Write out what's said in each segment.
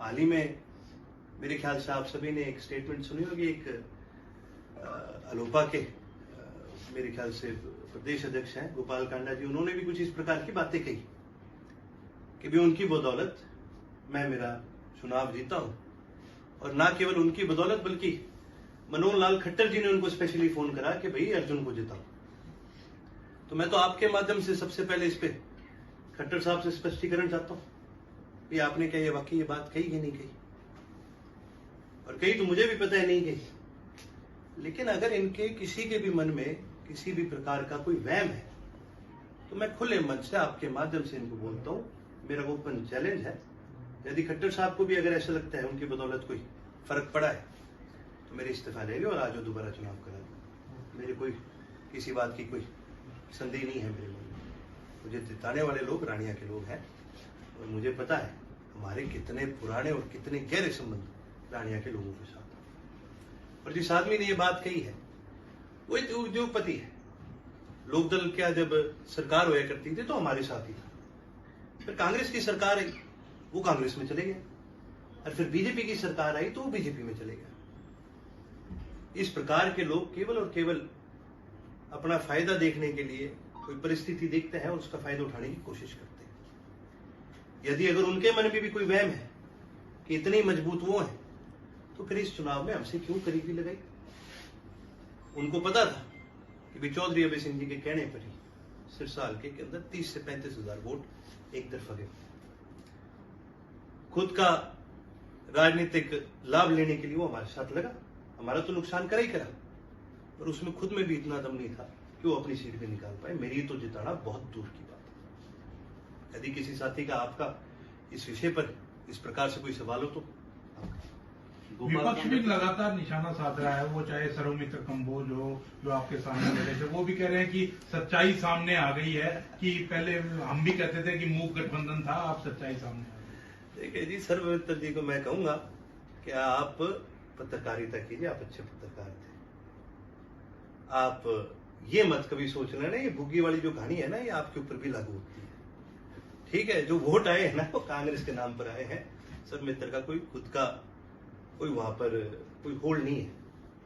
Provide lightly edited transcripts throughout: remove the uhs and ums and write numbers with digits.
हाल ही में मेरे ख्याल से आप सभी ने एक स्टेटमेंट सुनी होगी, एक अलोपा के मेरे ख्याल से प्रदेश अध्यक्ष हैं गोपाल कांडा जी, उन्होंने भी कुछ इस प्रकार की बातें कही कि भी उनकी बदौलत मैं मेरा चुनाव जीता हूं, और ना केवल उनकी बदौलत बल्कि मनोहर लाल खट्टर जी ने उनको स्पेशली फोन करा कि भाई अर्जुन को जिताओ। तो मैं तो आपके माध्यम से सबसे पहले इस पे खट्टर साहब से स्पष्टीकरण चाहता हूं कि आपने क्या ये वाकई ये बात कही कि नहीं कही, और कही तो मुझे भी पता है नहीं कही। लेकिन अगर इनके किसी के भी मन में किसी भी प्रकार का कोई वहम है तो मैं खुले मन से आपके माध्यम से इनको बोलता हूं, मेरा ओपन चैलेंज है, यदि खट्टर साहब को भी अगर ऐसा लगता है उनकी बदौलत कोई फर्क पड़ा है तो मेरे इस्तीफा ले लो और आज दोबारा चुनाव करा दो। मेरे कोई किसी बात की कोई संदेह नहीं है मेरे मन में। मुझे जिताने वाले लोग रानिया के लोग हैं, और मुझे पता है हमारे कितने पुराने और कितने गहरे संबंध रानिया के लोगों के साथ। और जिस आदमी ने ये बात कही है वो एक उद्योगपति है। लोकदल क्या जब सरकार हुआ करती थी तो हमारे साथ ही था, फिर कांग्रेस की सरकार आई वो कांग्रेस में चले गए, और फिर बीजेपी की सरकार आई तो वो बीजेपी में चले गए। इस प्रकार के लोग केवल और केवल अपना फायदा देखने के लिए कोई परिस्थिति देखते हैं और उसका फायदा उठाने की कोशिश करते हैं। यदि अगर उनके मन में भी कोई वहम है कि इतने मजबूत वो हैं तो फिर इस चुनाव में हमसे क्यों करीबी लगाई। उनको पता था कि भी चौधरी अभय सिंह जी के कहने पर ही सिरसा हल्के के अंदर 30 से 35 हजार वोट एक तरफा गए। खुद का राजनीतिक लाभ लेने के लिए वो हमारे साथ लगा, हमारा तो नुकसान करा ही करा, और उसमें खुद में भी इतना दम नहीं था कि वो अपनी सीट भी निकाल पाए। मेरी तो जिताना बहुत दूर की बात है। यदि किसी साथी का आपका इस विषय पर इस प्रकार से कोई सवाल हो तो विपक्ष भी लगातार निशाना साध रहा है, वो चाहे सरोमित्र कंबोज हो जो आपके सामने लड़े थे, वो भी कह रहे हैं कि सच्चाई सामने आ गई है, कि पहले हम भी कहते थे कि मूक गठबंधन था, आप सच्चाई सामने आ गई। देखिए जी, सरोमित्र जी को मैं कहूंगा कि आप पत्रकारिता कीजिए, आप अच्छे पत्रकार थे। आप ये मत कभी सोच लेना ये भुग्गी वाली जो कहानी है ना ये आपके ऊपर भी लागू होती है। ठीक है, जो वोट आए हैं ना वो कांग्रेस के नाम पर आए हैं। सरोमित्र का कोई खुद का कोई वहां पर कोई होल्ड नहीं है,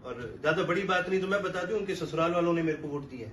और ज्यादा बड़ी बात नहीं तो मैं बता दूं उनके ससुराल वालों ने मेरे को वोट दिए हैं।